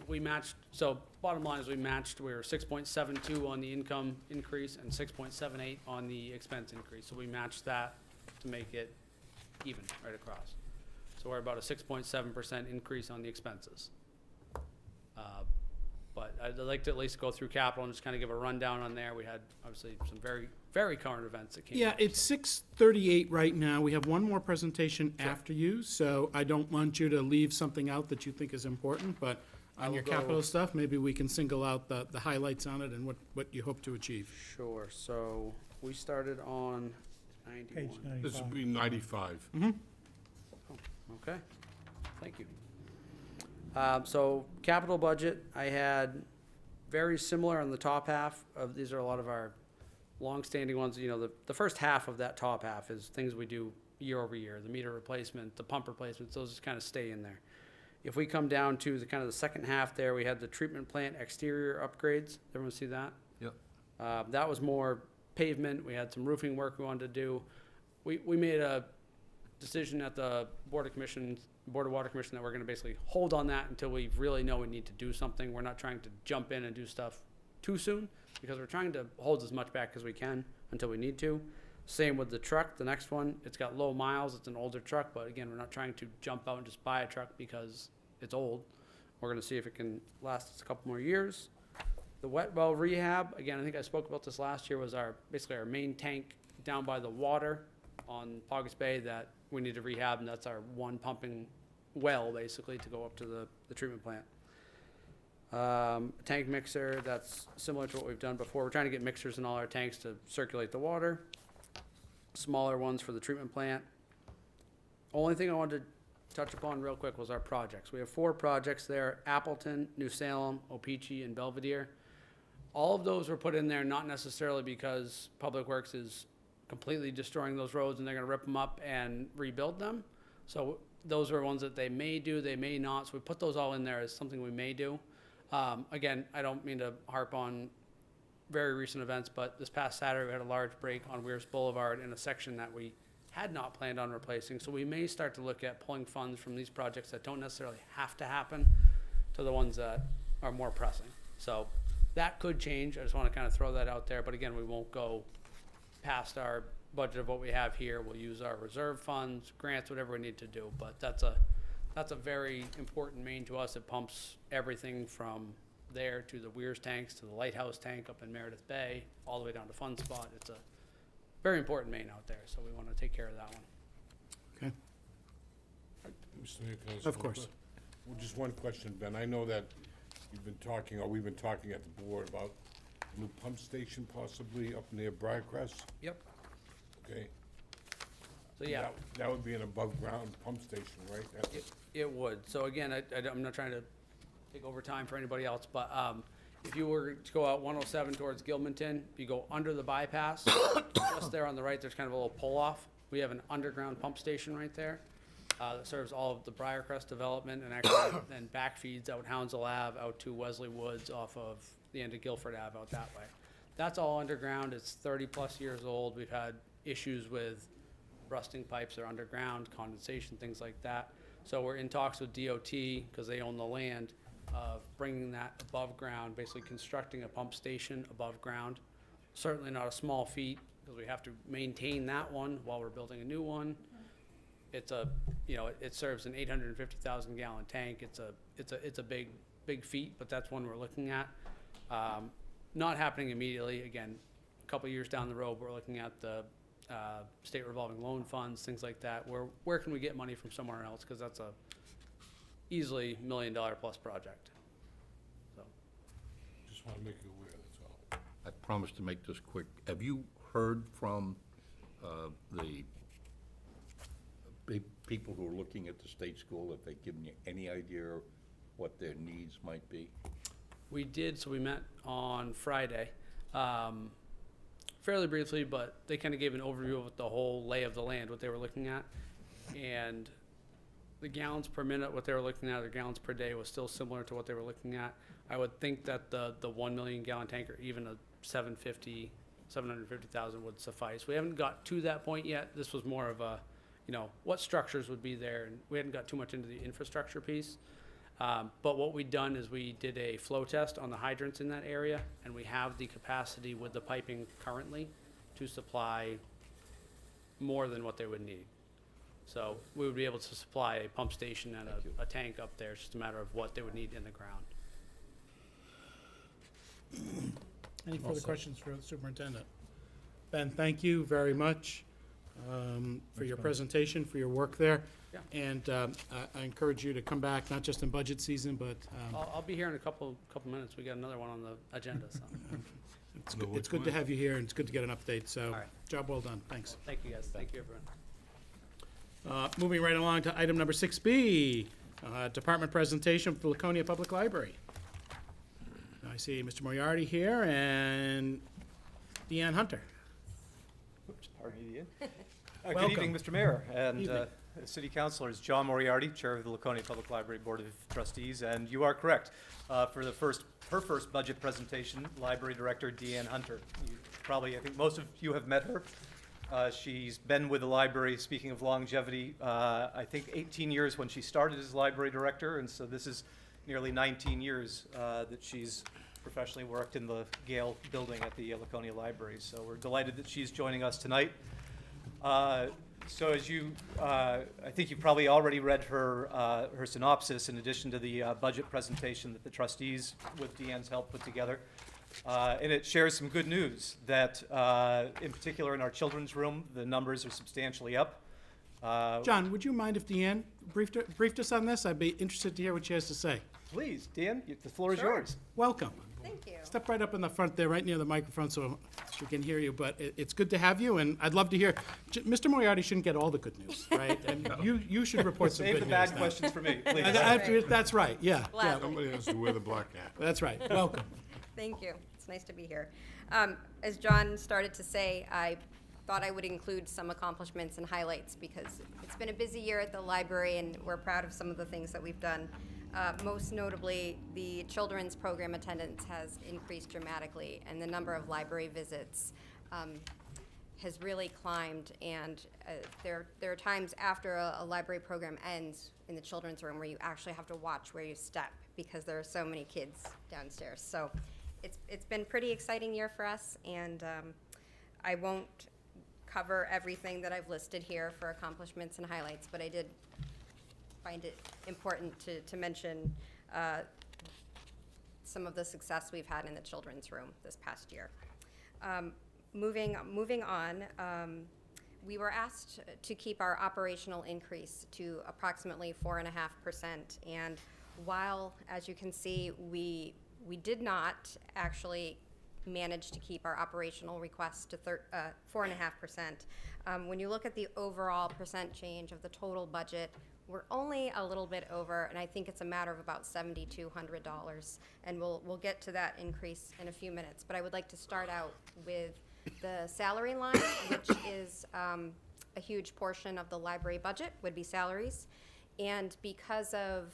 We matched, so bottom line is we were 6.72 on the income increase and 6.78 on the expense increase. So we matched that to make it even right across. So we're about a 6.7% increase on the expenses. But I'd like to at least go through capital and just kind of give a rundown on there. We had obviously some very, very current events that came Yeah, up. it's 6:38 right now. We have one more presentation after you, so I don't want you to leave something out that you think is important, but on will your go- capital stuff, maybe we can single out the highlights on it and what you hope to achieve. Sure, so we started on Page 91. This would 95. be 95. Okay, thank you. So capital budget, I had very similar on the top half of, these are a lot of our longstanding ones, you know, the first half of that top half is things we do year over year, the meter replacement, the pump replacements, those just kind of stay in there. If we come down to the kind of the second half there, we had the treatment plant exterior upgrades, everyone see that? Yep. That was more pavement, we had some roofing work we wanted to do. We made a decision at the Board of Water Commission that we're gonna basically hold on that until we really know we need to do something. We're not trying to jump in and do stuff too soon, because we're trying to hold as much back as we can until we need to. Same with the truck, the next one, it's got low miles, it's an older truck, but again, we're not trying to jump out and just buy a truck because it's old. We're gonna see if it can last us a couple more years. The wet well rehab, again, I think I spoke about this last year, was basically our main tank down by the water on Pogus Bay that we need to rehab, and that's our one pumping well, basically, to go up to the treatment plant. Tank mixer, that's similar to what we've done before. We're trying to get mixers in all our tanks to circulate the water. Smaller ones for the treatment plant. Only thing I wanted to touch upon real quick was our projects. We have 4 projects there: Appleton, New Salem, Opeechee, and Belvedere. All of those were put in there not necessarily because Public Works is completely destroying those roads and they're gonna rip them up and rebuild them. So those are ones that they may do, they may not, so we put those all in there as something we may do. Again, I don't mean to harp on very recent events, but this past Saturday, we had a large break on Weirs Boulevard in a section that we had not planned on replacing. So we may start to look at pulling funds from these projects that don't necessarily have to happen to the ones that are more pressing. So that could change. I just want to kind of throw that out there. But again, we won't go past our budget of what we have here. We'll use our reserve funds, grants, whatever we need to do. But that's a very important main to us. It pumps everything from there to the Weirs tanks, to the Lighthouse tank up in Meredith Bay, all the way down to Fun Spot. It's a very important main out there, so we want to take care of that one. Okay, Mr. Mayor, can I ask of one course. Well, just one question, Ben. I know that we've been talking at the board about a new pump station possibly up near Briarcrest, Yep. okay? So yeah, That would be an above-ground pump station, right? it would. So again, I'm not trying to take over time for anybody else, but if you were to go out 107 towards Gilmanton, you go under the bypass, just there on the right, there's kind of a little pull-off. We have an underground pump station right there that serves all of the Briarcrest development and actually then backfeeds out Hounslow Ave, out to Wesley Woods off of the end of Guilford Ave out that way. That's all underground. It's 30-plus years old. We've had issues with rusting pipes that are underground, condensation, things like that. So we're in talks with DOT, because they own the land, of bringing that above ground, basically constructing a pump station above ground. Certainly not a small feat, because we have to maintain that one while we're building a new one. It's a, it serves an 850,000 gallon tank. It's a big feat, but that's one we're looking at. Not happening immediately. Again, a couple years down the road, we're looking at the state revolving loan funds, things like that. Where can we get money from somewhere else? Because that's a easily $1 million plus project. So, Just wanna make you aware, that's all. I promise to make this quick. Have you heard from the big people who are looking at the state school? Have they given you any idea what their needs might be? we did, so we met on Friday, fairly briefly, but they kind of gave an overview of the whole lay of the land, what they were looking at. And the gallons per minute, what they were looking at, or gallons per day, was still similar to what they were looking at. I would think that the 1 million gallon tank, or even a 750,000 would suffice. We haven't got to that point yet. This was more of a, what structures would be there, and we hadn't got too much into the infrastructure piece. But what we'd done is we did a flow test on the hydrants in that area, and we have the capacity with the piping currently to supply more than what they would need. So we would be able to supply a pump station and a tank up there. It's just a matter of what they would need in the ground. Any further questions for the superintendent? Ben, thank you very much for your presentation, for your work there. Yeah. And I encourage you to come back, not just in budget season, but I'll be here in a couple minutes. We got another one on the agenda, so. it's good to have you here, and it's good to get an update, so All right. job well done, thanks. Thank you, guys. Thank you, everyone. Moving right along to item number 6B, department presentation for Laconia Public Library. I see Mr. Moriarty here and Deanne Hunter. Oops, pardon me, Ian. Welcome. Good evening, Mr. Mayor and Evening. City Councilors. John Moriarty, Chair of the Laconia Public Library Board of Trustees, and you are correct. For her first budget presentation, Library Director Deanne Hunter. I think most of you have met her. She's been with the library, speaking of longevity, I think 18 years when she started as library director, and so this is nearly 19 years that she's professionally worked in the Gale building at the Laconia Library. So we're delighted that she's joining us tonight. So as I think you've probably already read her synopsis in addition to the budget presentation that the trustees, with Deanne's help, put together. And it shares some good news that, in particular in our children's room, the numbers are substantially up. John, would you mind if Deanne briefed us on this? I'd be interested to hear what she has to say. Please, Deanne, the floor is Sure. yours. Welcome. Thank you. Step right up in the front there, right near the microphone, so she can hear you. But it's good to have you, and I'd love to hear. Mr. Moriarty shouldn't get all the good news, right? And you should report some Save good the news. bad now. questions for me, please. That's right. Yeah. Gladly. Somebody has to wear the black hat. That's right. Welcome. Thank you. It's nice to be here. As John started to say, I thought I would include some accomplishments and highlights because it's been a busy year at the library and we're proud of some of the things that we've done. Most notably, the children's program attendance has increased dramatically and the number of library visits has really climbed. And there are times after a library program ends in the children's room where you actually have to watch where you step because there are so many kids downstairs. So it's been a pretty exciting year for us, and I won't cover everything that I've listed here for accomplishments and highlights, but I did find it important to mention some of the success we've had in the children's room this past year. Moving on, we were asked to keep our operational increase to approximately 4.5%, and while, as you can see, we did not actually manage to keep our operational requests to 4.5%. When you look at the overall percent change of the total budget, we're only a little bit over, and I think it's a matter of about $7,200. And we'll get to that increase in a few minutes. But I would like to start out with the salary line, which is a huge portion of the library budget, would be salaries. And because of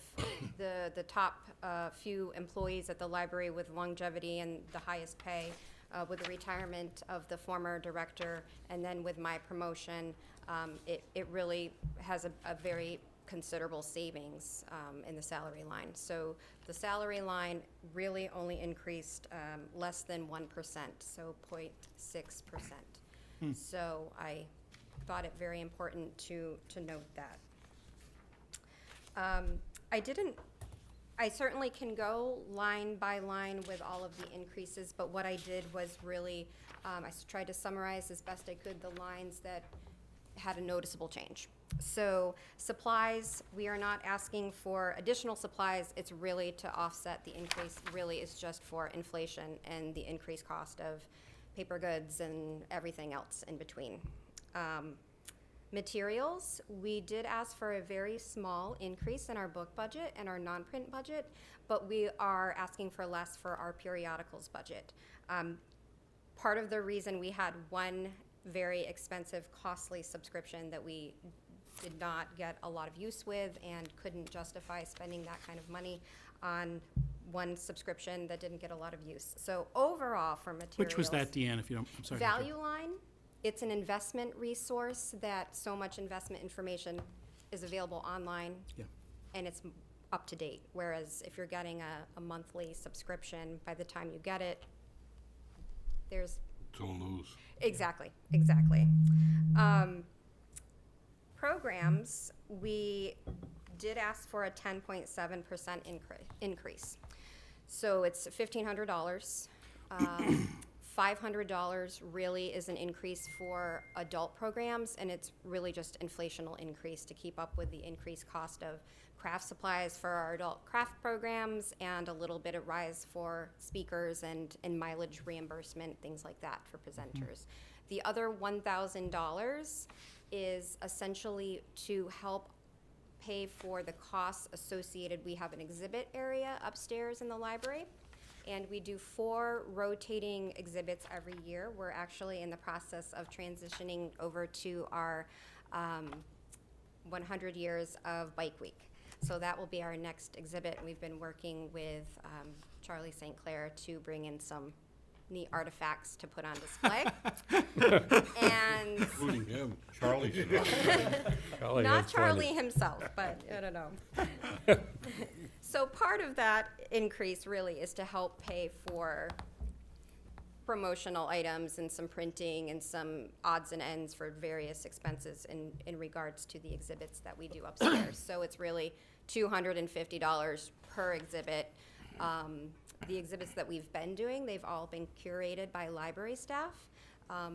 the top few employees at the library with longevity and the highest pay, with the retirement of the former director, and then with my promotion, it really has a very considerable savings in the salary line. So the salary line really only increased less than 1%, so 0.6%. So I thought it very important to note that. I certainly can go line by line with all of the increases, but what I did was really, tried to summarize as best I could the lines that had a noticeable change. So supplies, we are not asking for additional supplies. It's really to offset the increase, really is just for inflation and the increased cost of paper goods and everything else in between. Materials, we did ask for a very small increase in our book budget and our non-print budget, but we are asking for less for our periodicals budget. Part of the reason we had one very expensive, costly subscription that we did not get a lot of use with and couldn't justify spending that kind of money on one subscription that didn't get a lot of use. So overall, for materials. Which was that, Deanne, if you don't, I'm sorry. to interrupt. Value Line, it's an investment resource that so much investment information is available online. Yeah. And it's up to date, whereas if you're getting a monthly subscription, by the time you get it, there's. It's all news. Exactly. Programs, we did ask for a 10.7% increase. So it's $1,500. $500 really is an increase for adult programs, and it's really just inflational increase to keep up with the increased cost of craft supplies for our adult craft programs, and a little bit of rise for speakers and mileage reimbursement, things like that for presenters. The other $1,000 is essentially to help pay for the costs associated. We have an exhibit area upstairs in the library, and we do 4 rotating exhibits every year. We're actually in the process of transitioning over to our 100 years of Bike Week. So that will be our next exhibit. We've been working with Charlie St. Clair to bring in some neat artifacts to put on display. And Including him. Charlie's not Charlie himself, but I don't know. So part of that increase really is to help pay for promotional items and some printing and some odds and ends for various expenses in regards to the exhibits that we do upstairs. So it's really $250 per exhibit. The exhibits that we've been doing, they've all been curated by library staff,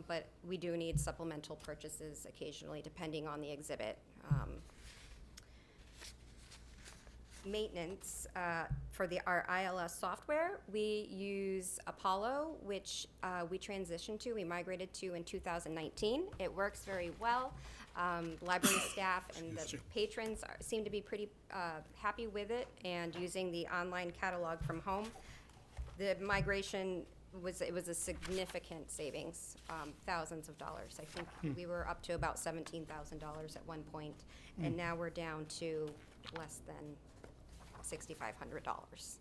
but we do need supplemental purchases occasionally depending on the exhibit. Maintenance for our ILS software, we use Apollo, which we transitioned to, we migrated to in 2019. It works very well. Library staff and the patrons seem to be pretty happy with it and using the online catalog from home. The migration was a significant savings, thousands of dollars. I think we were up to about $17,000 at one point, and now we're down to less than $6,500.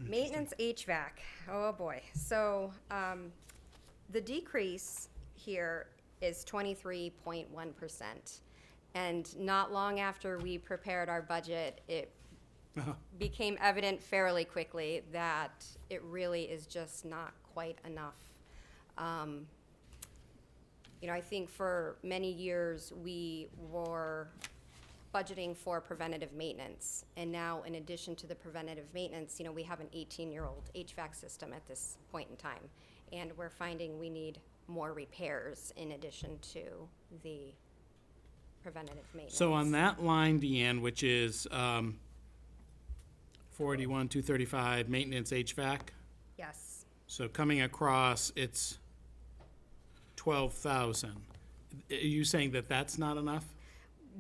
Maintenance HVAC, oh boy. So the decrease here is 23.1%. And not long after we prepared our budget, it became evident fairly quickly that it really is just not quite enough. I think for many years we were budgeting for preventative maintenance. And now, in addition to the preventative maintenance, we have an 18-year-old HVAC system at this point in time. And we're finding we need more repairs in addition to the preventative maintenance. So on that line, Deanne, which is 481, 235, maintenance HVAC, Yes. so coming across, it's 12,000. Are you saying that that's not enough?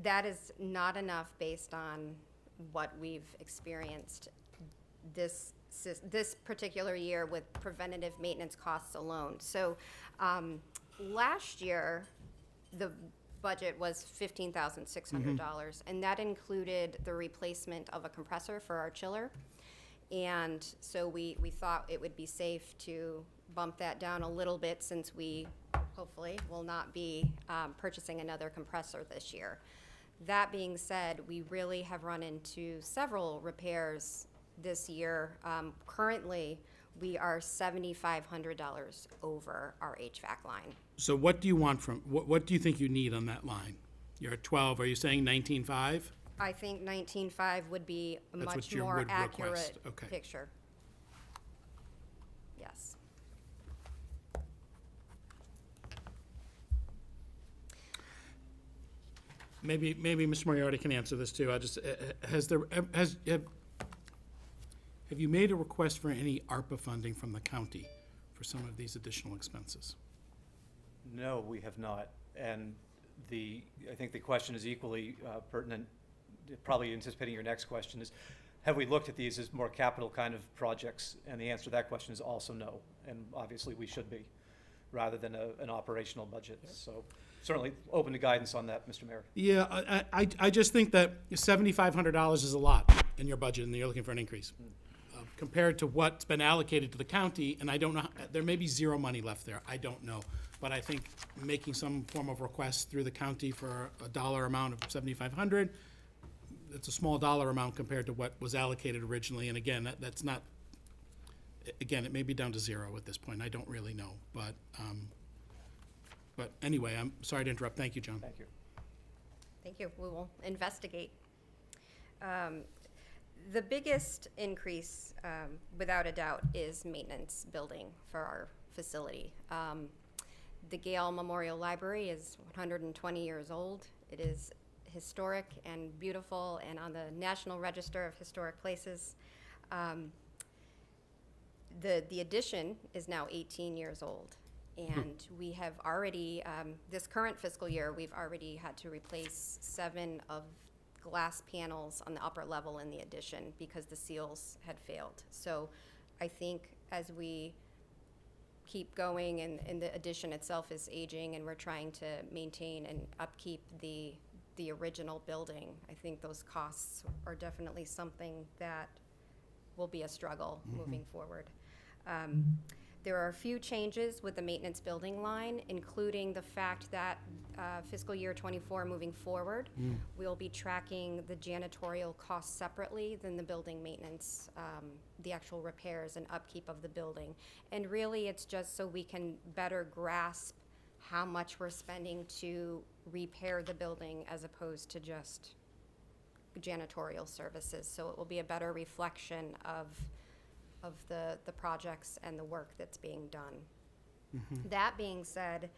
That is not enough based on what we've experienced this particular year with preventative maintenance costs alone. So last year, the budget was $15,600, and that included the replacement of a compressor for our chiller. And so we thought it would be safe to bump that down a little bit since we hopefully will not be purchasing another compressor this year. That being said, we really have run into several repairs this year. Currently, we are $7,500 over our HVAC line. So what do you want from, what do you think you need on that line? You're at 12, are you saying 19.5? I think 19.5 would be a That's what much you more would request. accurate Okay. picture. Yes. Maybe Mr. Moriarty can answer this too. I just, have you made a request for any ARPA funding from the county for some of these additional expenses? No, we have not. And I think the question is equally pertinent, probably anticipating your next question, is have we looked at these as more capital kind of projects? And the answer to that question is also no. And obviously, we should be, rather than an operational budget. So certainly open to guidance on that, Mr. Mayor. Yeah, I just think that $7,500 is a lot in your budget, and you're looking for an increase. Compared to what's been allocated to the county, and I don't know, there may be zero money left there, I don't know. But I think making some form of request through the county for a dollar amount of $7,500, it's a small dollar amount compared to what was allocated originally, and again, that's not, again, it may be down to zero at this point, I don't really know, but anyway, I'm sorry to interrupt, thank you, John. Thank you. Thank you. We will investigate. The biggest increase, without a doubt, is maintenance building for our facility. The Gale Memorial Library is 120 years old. It is historic and beautiful and on the National Register of Historic Places. The addition is now 18 years old. And we have already, this current fiscal year, we've already had to replace 7 of glass panels on the upper level in the addition because the seals had failed. So I think as we keep going and the addition itself is aging and we're trying to maintain and upkeep the original building, I think those costs are definitely something that will be a struggle moving forward. There are a few changes with the maintenance building line, including the fact that fiscal year '24 moving forward, we'll be tracking the janitorial costs separately than the building maintenance, the actual repairs and upkeep of the building. And really, it's just so we can better grasp how much we're spending to repair the building as opposed to just janitorial services. So it will be a better reflection of the projects and the work that's being done. That being said,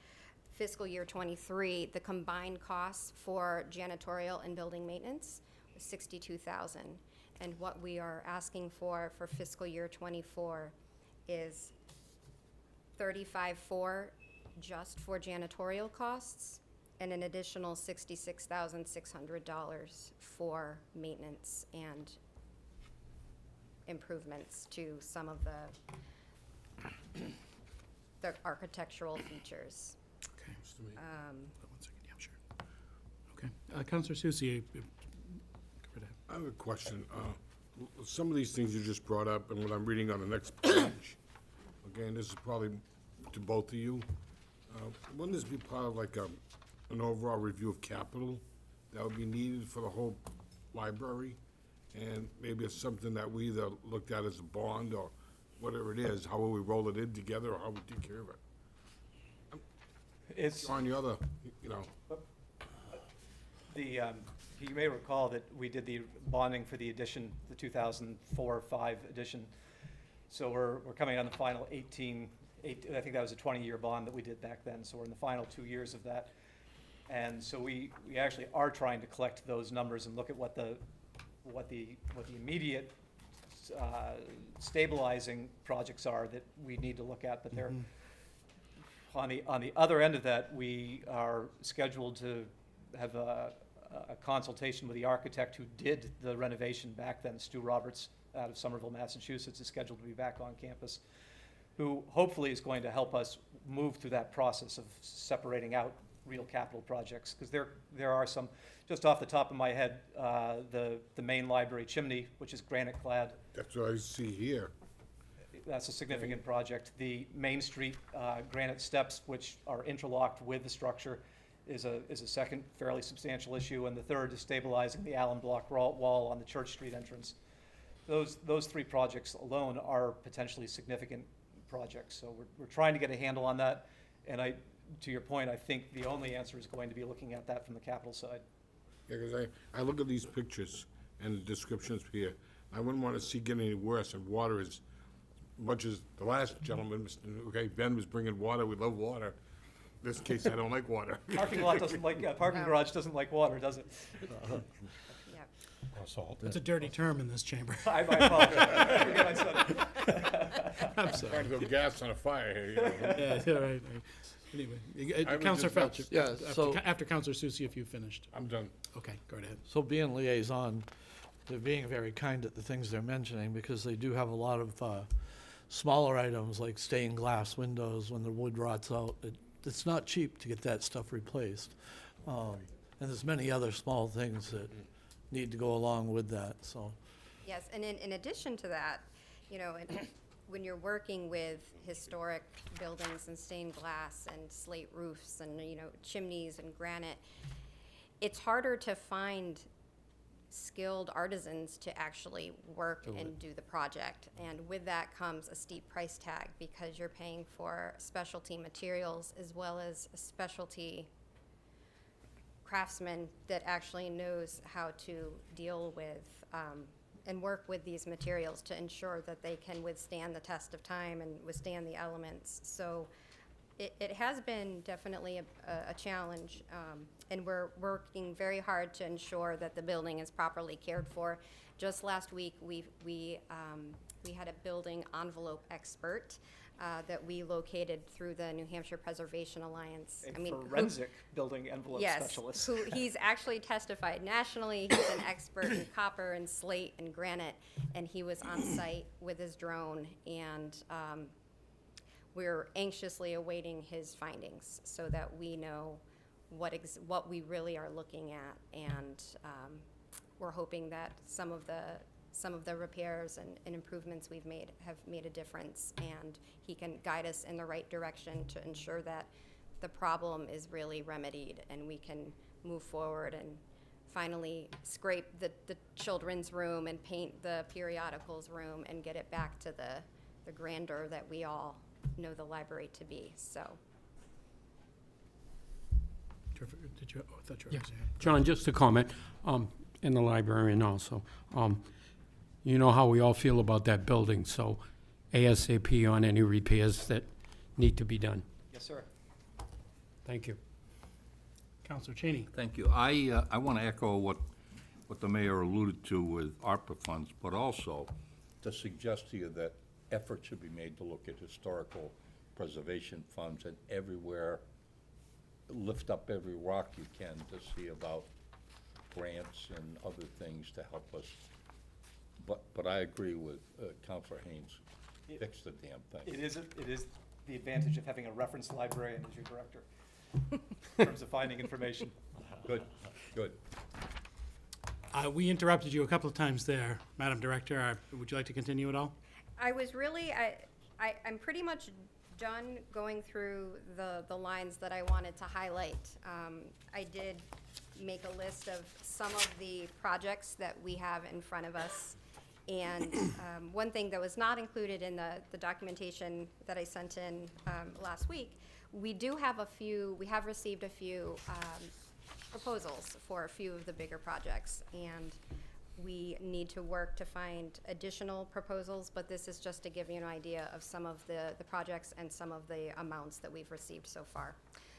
fiscal year '23, the combined costs for janitorial and building maintenance was $62,000. And what we are asking for fiscal year '24 is $35,400 just for janitorial costs and an additional $66,600 for maintenance and improvements to some of the architectural features. Okay. Mr. Mayor. One second, yeah, sure. Okay, Counselor Susie, go right ahead. I have a question. Some of these things you just brought up, and what I'm reading on the next page, okay, and this is probably to both of you. Wouldn't this be part of like an overall review of capital that would be needed for the whole library? And maybe it's something that we either looked at as a bond or whatever it is, how will we roll it in together or how we take care of it? It's, On the other, you know, you may recall that we did the bonding for the edition, the 2004-5 edition. So we're coming on the final I think that was a 20-year bond that we did back then, so we're in the final 2 years of that. And so we actually are trying to collect those numbers and look at what the immediate stabilizing projects are that we need to look at, but they're, on the other end of that, we are scheduled to have a consultation with the architect who did the renovation back then. Stu Roberts out of Somerville, Massachusetts is scheduled to be back on campus, who hopefully is going to help us move through that process of separating out real capital projects, because there are some, just off the top of my head, the main library chimney, which is granite clad, that's what I see here. that's a significant project. The Main Street granite steps, which are interlocked with the structure, is a second fairly substantial issue, and the third is stabilizing the Allen block wall on the Church Street entrance. Those three projects alone are potentially significant projects, so we're trying to get a handle on that. And to your point, I think the only answer is going to be looking at that from the capital side. Yeah, because I look at these pictures and the descriptions here, I wouldn't want to see get any worse, and water is, much as the last gentleman, okay, Ben was bringing water, we love water. In this case, I don't like water. Parking lot doesn't like, parking garage doesn't like water, does it? Yep. It's a dirty term in this chamber. I apologize. I forget I said it. I'm sorry. Trying to throw gas on a fire here, you know. Yeah, yeah, right. Anyway, I would Counselor just Felch. Yeah, so- After Counselor Susie, if you've finished. I'm done. Okay, go right ahead. So being liaison, they're being very kind at the things they're mentioning, because they do have a lot of smaller items like stained glass windows when the wood rots out. It's not cheap to get that stuff replaced. And there's many other small things that need to go along with that, so. Yes, and in addition to that, you know, when you're working with historic buildings and stained glass and slate roofs and, you know, chimneys and granite, it's harder to find skilled artisans to actually work and do the project. And with that comes a steep price tag, because you're paying for specialty materials as well as a specialty craftsman that actually knows how to deal with and work with these materials to ensure that they can withstand the test of time and withstand the elements. So it has been definitely a challenge, and we're working very hard to ensure that the building is properly cared for. Just last week, we had a building envelope expert that we located through the New Hampshire Preservation Alliance. A forensic building envelope specialist. Yes, he's actually testified nationally. He's an expert in copper and slate and granite, and he was on site with his drone, and we're anxiously awaiting his findings so that we know what we really are looking at, and we're hoping that some of the repairs and improvements we've made have made a difference, and he can guide us in the right direction to ensure that the problem is really remedied and we can move forward and finally scrape the children's room and paint the periodicals room and get it back to the grandeur that we all know the library to be, so. Did you, oh, I thought you were raising your hand. John, just a comment, and the librarian also. You know how we all feel about that building, so ASAP on any repairs that need to be done. Yes, sir. Thank you. Counselor Cheney. Thank you. I want to echo what the mayor alluded to with ARPA funds, but also to suggest to you that effort should be made to look at historical preservation funds and everywhere, lift up every rock you can to see about grants and other things to help us. But I agree with Counselor Haynes, fix the damn thing. It is the advantage of having a reference librarian as your director, in terms of finding information. Good, good. We interrupted you a couple of times there, Madam Director. Would you like to continue at all? I was really, I'm pretty much done going through the lines that I wanted to highlight. I did make a list of some of the projects that we have in front of us. And one thing that was not included in the documentation that I sent in last week, we have received a few proposals for a few of the bigger projects. And we need to work to find additional proposals, but this is just to give you an idea of some of the projects and some of the amounts that we've received so far.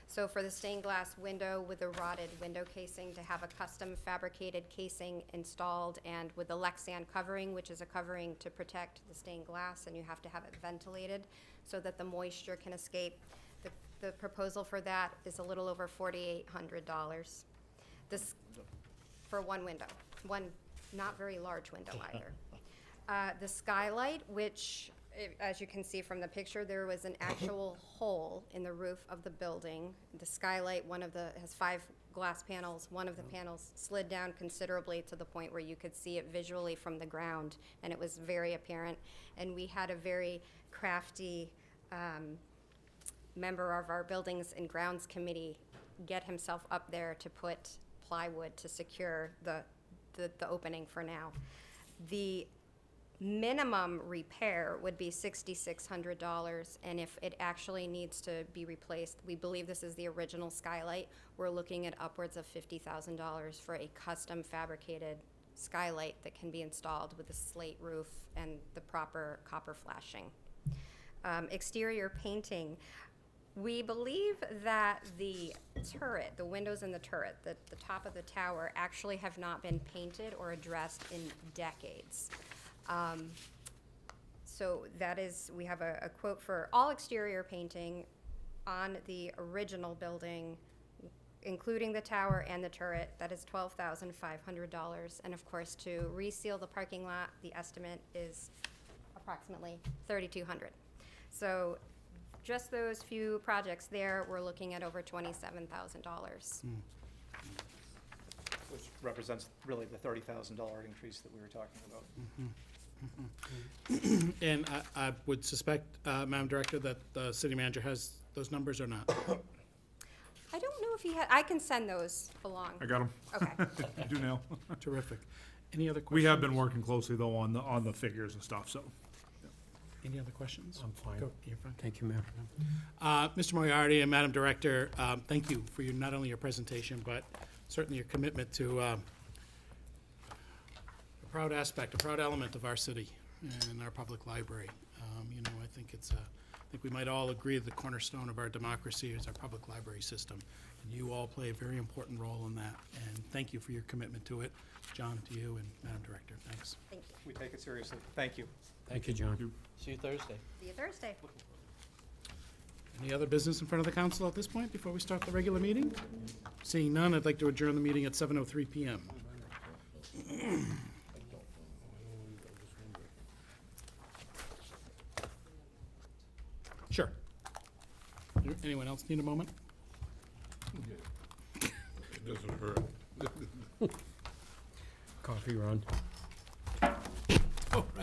So for the stained glass window with the rotted window casing, to have a custom fabricated casing installed, and with the Lexan covering, which is a covering to protect the stained glass, and you have to have it ventilated so that the moisture can escape. The proposal for that is a little over $4,800. This, for one window, one not very large window either. The skylight, which, as you can see from the picture, there was an actual hole in the roof of the building. The skylight, has 5 glass panels. One of the panels slid down considerably to the point where you could see it visually from the ground, and it was very apparent. And we had a very crafty member of our Buildings and Grounds Committee get himself up there to put plywood to secure the opening for now. The minimum repair would be $6,600, and if it actually needs to be replaced, we believe this is the original skylight, we're looking at upwards of $50,000 for a custom fabricated skylight that can be installed with a slate roof and the proper copper flashing. Exterior painting, we believe that the turret, the windows in the turret, the top of the tower actually have not been painted or addressed in decades. So that is, we have a quote for all exterior painting on the original building, including the tower and the turret, that is $12,500. And of course, to reseal the parking lot, the estimate is approximately $3,200. So just those few projects there, we're looking at over $27,000. Which represents really the $30,000 increase that we were talking about. And I would suspect, Madam Director, that the city manager has those numbers or not? I don't know if he had, I can send those along. I got them. Okay. I do now. Terrific. Any other questions? We have been working closely though on the figures and stuff, so. Any other questions? I'm fine. Go, you're fine. Thank you, Mayor. Mr. Moriarty and Madam Director, thank you for your, not only your presentation, but certainly your commitment to a proud aspect, a proud element of our city and our public library. You know, I think it's, I think we might all agree the cornerstone of our democracy is our public library system. And you all play a very important role in that. And thank you for your commitment to it. John, to you, and Madam Director, thanks. Thank you. We take it seriously. Thank you. Thank you, John. See you Thursday. See you Thursday. Any other business in front of the council at this point before we start the regular meeting? Seeing none, I'd like to adjourn the meeting at 7:03 PM. Sure. Anyone else need a moment? It doesn't hurt. Coffee, Ron.